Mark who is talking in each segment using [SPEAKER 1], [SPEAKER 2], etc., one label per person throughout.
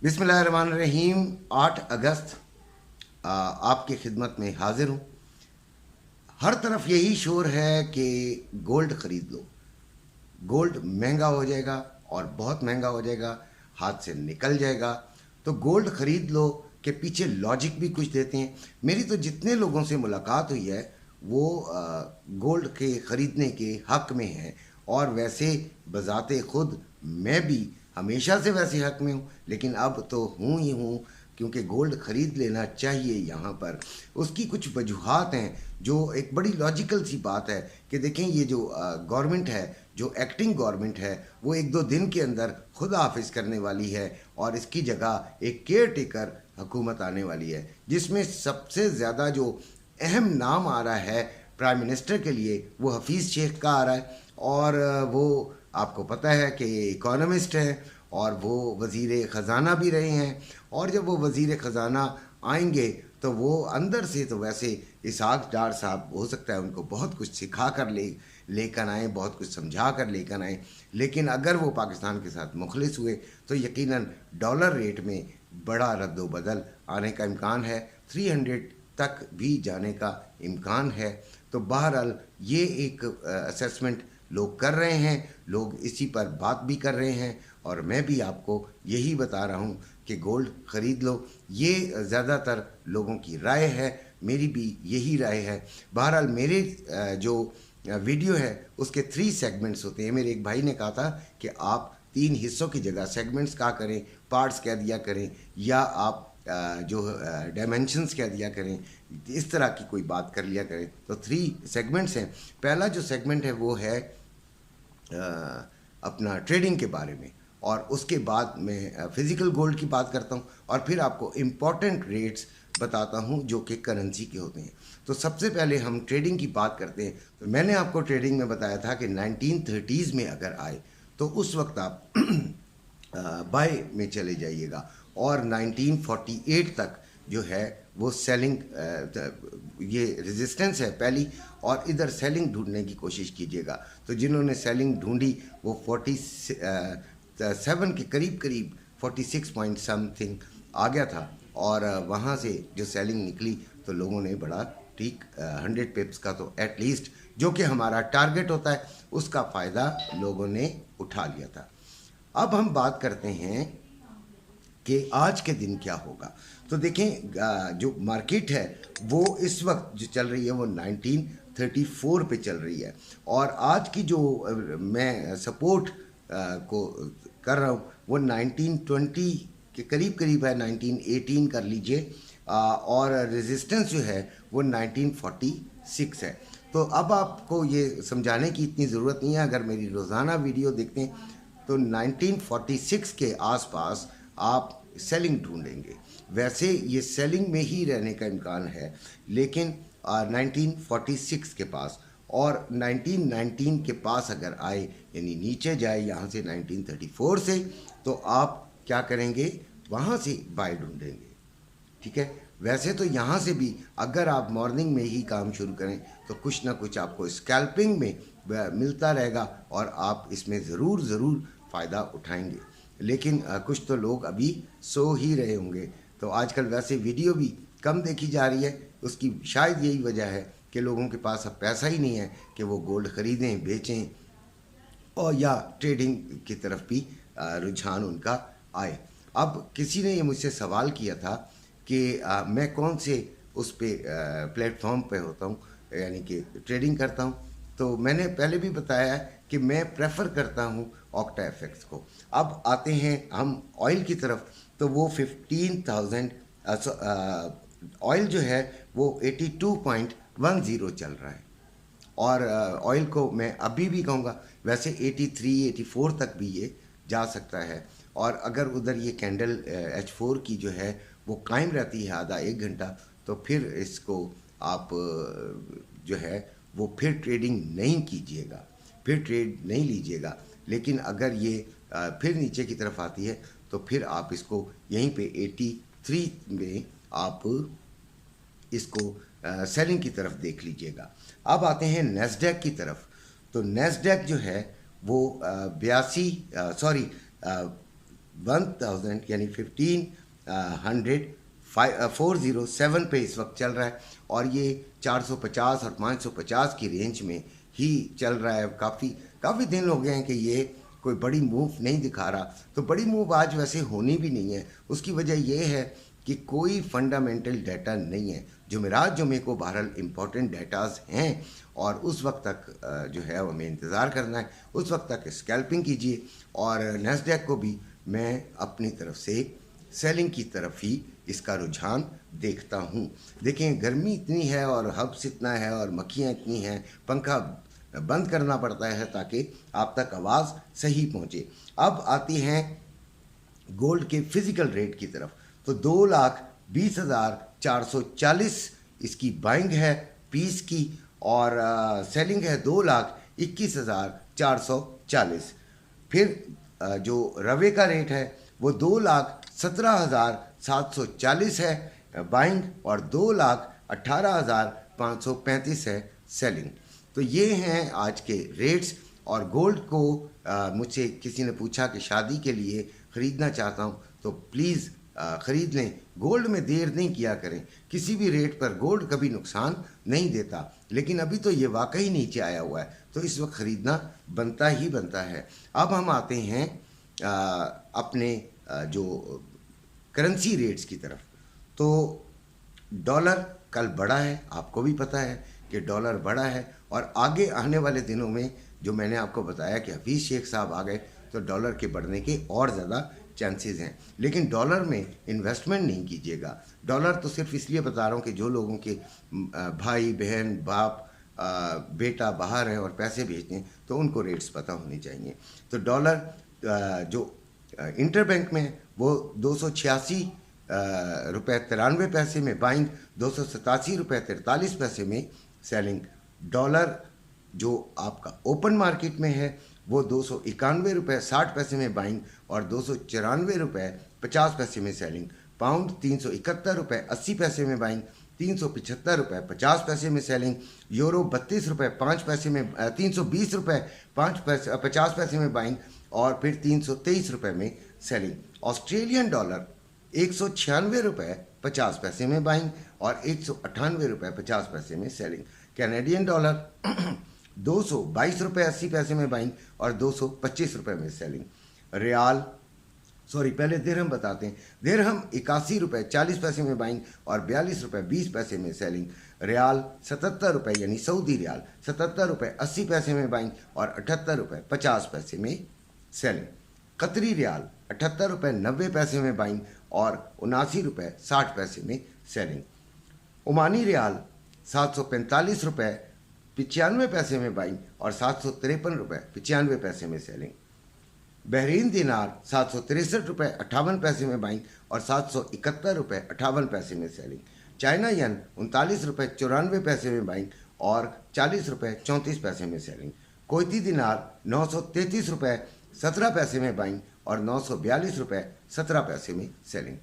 [SPEAKER 1] बिस्मिल्लाहिर्रहमानिर्रहीम। 8 अगस्त आपकी खिदमत में हाजिर हूँ। हर तरफ यही शोर है कि गोल्ड ख़रीद लो, गोल्ड महंगा हो जाएगा और बहुत महंगा हो जाएगा, हाथ से निकल जाएगा। तो गोल्ड ख़रीद लो के पीछे लॉजिक भी कुछ देते हैं। मेरी तो जितने लोगों से मुलाकात हुई है वो गोल्ड के ख़रीदने के हक़ में हैं, और वैसे बज़ाते ख़ुद मैं भी हमेशा से वैसे हक़ में हूँ, लेकिन अब तो हूँ ही हूँ क्योंकि गोल्ड ख़रीद लेना चाहिए। यहाँ पर उसकी कुछ वजूहात हैं जो एक बड़ी लॉजिकल सी बात है कि देखें, ये जो गवर्नमेंट है, जो एक्टिंग गवर्नमेंट है, वो एक दो दिन के अंदर खुद हाफिज करने वाली है और इसकी जगह एक केयर टेकर हुकूमत आने वाली है, जिसमें सबसे ज़्यादा जो अहम नाम आ रहा है प्राइम मिनिस्टर के लिए वो हफीज़ शेख का आ रहा है। और वो आपको पता है कि इकोनॉमिस्ट हैं और वो वज़ीर ख़जाना भी रहे हैं, और जब वो वज़ीर ख़जाना आएंगे तो वो अंदर से तो वैसे इसहाक डार साहब हो सकता है उनको बहुत कुछ सिखा कर लेकर आएँ, बहुत कुछ समझा कर लेकर आएँ, लेकिन अगर वो पाकिस्तान के साथ मुखलिस हुए तो यकीनन डॉलर रेट में बड़ा रद्द-ओ-बदल आने का इम्कान है, 300 तक भी जाने का इम्कान है। तो बहरहाल ये एक असेसमेंट लोग कर रहे हैं, लोग इसी पर बात भी कर रहे हैं, और मैं भी आपको यही बता रहा हूँ कि गोल्ड ख़रीद लो। ये ज़्यादातर लोगों की राय है, मेरी भी यही राय है। बहरहाल मेरे जो वीडियो है उसके 3 सेगमेंट्स होते हैं। मेरे एक भाई ने कहा था कि आप 3 हिस्सों की जगह सेगमेंट्स कहा करें, पार्ट्स कह दिया करें, या आप जो डायमेंशंस कह दिया करें, इस तरह की कोई बात कर लिया करें। तो 3 सेगमेंट्स हैं। पहला जो सेगमेंट है वो है अपना ट्रेडिंग के बारे में, और उसके बाद मैं फ़िज़िकल गोल्ड की बात करता हूँ, और फिर आपको इम्पॉर्टेंट रेट्स बताता हूँ जो कि करेंसी के होते हैं। तो सबसे पहले हम ट्रेडिंग की बात करते हैं। तो मैंने आपको ट्रेडिंग में बताया था कि 1930s में अगर आए तो उस वक्त आप बाय में चले जाइएगा, और 1948 तक जो है वो सेलिंग, ये रेजिस्टेंस है पहली, और इधर सेलिंग ढूंढने की कोशिश कीजिएगा। तो जिन्होंने सेलिंग ढूंढी वो 47 के करीब 46 पॉइंट समथिंग आ गया था, और वहाँ से जो सेलिंग निकली तो लोगों ने बड़ा ठीक 100 पिप्स का तो एटलीस्ट जो कि हमारा टारगेट होता है उसका फ़ायदा लोगों ने उठा लिया था। अब हम बात करते हैं कि आज के दिन क्या होगा। तो देखें, जो मार्केट है वो इस वक्त जो चल रही है वो 1934 पे चल रही है, और आज की जो मैं सपोर्ट को कर रहा हूँ वो 1920 के करीब है, 1918 कर लीजिए, और रेजिस्टेंस जो है वो 1946 है। तो अब आपको ये समझाने की इतनी ज़रूरत नहीं है, अगर मेरी रोज़ाना वीडियो देखते हैं तो 1946 के आसपास आप सेलिंग ढूंढेंगे। वैसे ये सेलिंग में ही रहने का इम्कान है, लेकिन 1946 के पास और 1919 के पास अगर आए, यानी नीचे जाए यहाँ से 1934 से, तो आप क्या करेंगे, वहाँ से बाय ढूंढेंगे। ठीक है। वैसे तो यहाँ से भी अगर आप मॉर्निंग में ही काम शुरू करें तो कुछ ना कुछ आपको स्कैल्पिंग में मिलता रहेगा, और आप इसमें ज़रूर फ़ायदा उठाएंगे। लेकिन कुछ तो लोग अभी सो ही रहे होंगे। तो आजकल वैसे वीडियो भी कम देखी जा रही है, उसकी शायद यही वजह है कि लोगों के पास अब पैसा ही नहीं है कि वो गोल्ड ख़रीदें, बेचें, और या ट्रेडिंग की तरफ भी रुझान उनका आए। अब किसी ने ये मुझसे सवाल किया था कि मैं कौन से उस पे प्लेटफॉर्म पे होता हूँ, यानी कि ट्रेडिंग करता हूँ। तो मैंने पहले भी बताया है कि मैं प्रेफर करता हूँ ऑक्टा एफएक्स को। अब आते हैं हम ऑयल की तरफ, तो वो 15,000 ऑयल जो है वो 82.10 चल रहा है, और ऑयल को मैं अभी भी कहूँगा वैसे 83-84 तक भी ये जा सकता है। और अगर उधर ये कैंडल H4 की जो है वो कायम रहती है आधा 1 घंटा, तो फिर इसको आप जो है वो फिर ट्रेडिंग नहीं कीजिएगा, फिर ट्रेड नहीं लीजिएगा। लेकिन अगर ये फिर नीचे की तरफ आती है तो फिर आप इसको यहीं पे 83 में आप इसको सेलिंग की तरफ देख लीजिएगा। अब आते हैं नेस्डैक की तरफ। तो नेस्डैक जो है वो 82 1000 यानी 407 पे इस वक्त चल रहा है, और ये 450 और 550 की रेंज में ही चल रहा है। काफ़ी दिन हो गए हैं कि ये कोई बड़ी मूव नहीं दिखा रहा। तो बड़ी मूव आज वैसे होनी भी नहीं है। उसकी वजह ये है कि कोई फंडामेंटल डाटा नहीं है। जुमे को बहरहाल इम्पोर्टेंट डाटाज हैं, और उस वक्त तक जो है वो हमें इंतज़ार करना है। उस वक्त तक स्कैल्पिंग कीजिए, और नैस्डैक को भी मैं अपनी तरफ से सेलिंग की तरफ ही इसका रुझान देखता हूँ। देखें, गर्मी इतनी है और हब्स इतना है और मक्खियाँ इतनी हैं, पंखा बंद करना पड़ता है ताकि आप तक आवाज़ सही पहुँचे। अब आती हैं गोल्ड के फिज़िकल रेट की तरफ। तो 2,20,440 इसकी बाइंग है पीस की, और सेलिंग है 2,21,440। फिर जो रवे का रेट है वो 2,17,740 है बाइंग, और 2,18,535 है सेलिंग। तो ये हैं आज के रेट्स। और गोल्ड को मुझसे किसी ने पूछा कि शादी के लिए ख़रीदना चाहता हूँ, तो प्लीज़ ख़रीद लें। गोल्ड में देर नहीं किया करें। किसी भी रेट पर गोल्ड कभी नुकसान नहीं देता, लेकिन अभी तो ये वाकई नीचे आया हुआ है, तो इस वक्त ख़रीदना बनता ही बनता है। अब हम आते हैं अपने जो करेंसी रेट्स की तरफ। तो डॉलर कल बढ़ा है, आपको भी पता है कि डॉलर बढ़ा है, और आगे आने वाले दिनों में जो मैंने आपको बताया कि हफीज़ शेख साहब आ गए, तो डॉलर के बढ़ने के और ज़्यादा चांसेस हैं। लेकिन डॉलर में इन्वेस्टमेंट नहीं कीजिएगा। डॉलर तो सिर्फ इसलिए बता रहा हूँ कि जो लोगों के भाई बहन बाप बेटा बाहर हैं और पैसे भेजते हैं, तो उनको रेट्स पता होने चाहिए। तो डॉलर जो इंटरबैंक में वो 286 रुपये 93 पैसे में बाइंग, 287 रुपये 43 पैसे में सेलिंग। डॉलर जो आपका ओपन मार्केट में है वो 291 रुपये 60 पैसे में बाइंग, और 294 रुपये 50 पैसे में सेलिंग। पाउंड 371 रुपये 80 पैसे में बाइंग, 375 रुपये 50 पैसे में सेलिंग। यूरो 32 रुपये 5 पैसे में 320 रुपये 50 पैसे में बाइंग, और फिर 323 रुपये में सेलिंग। ऑस्ट्रेलियन डॉलर 196 रुपये 50 पैसे में बाइंग, और 198 रुपये 50 पैसे में सेलिंग। कैनेडियन डॉलर 222 रुपये 80 पैसे में बाइंग, और 225 रुपये में सेलिंग। पहले दिरहम बताते हैं। दिरहम 81 रुपये 40 पैसे में बाइंग, और 42 रुपये 20 पैसे में सेलिंग। रियाल 77 रुपये यानी सऊदी रियाल 77 रुपये 80 पैसे में बाइंग, और 78 रुपये 50 पैसे में सेलिंग। कतरी रियाल 78 रुपये 90 पैसे में बाइंग, और 79 रुपये 60 पैसे में सेलिंग। ओमानी रियाल 745 रुपये 95 पैसे में बाइंग, और 753 रुपये 95 पैसे में सेलिंग। बहरीन दिनार 763 रुपये 58 पैसे में बाइंग, और 771 रुपये 58 पैसे में सेलिंग। चाइना यन 39 रुपये 94 पैसे में बाइंग, और 40 रुपये 34 पैसे में सेलिंग। कोयती दिनार 933 रुपये 17 पैसे में बाइंग, और 942 रुपये 17 पैसे में सेलिंग।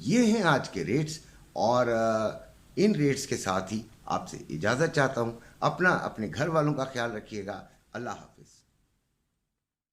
[SPEAKER 1] ये हैं आज के रेट्स, और इन रेट्स के साथ ही आपसे इजाज़त चाहता हूँ। अपने घर वालों का ख्याल रखिएगा। अल्लाह हाफिज़।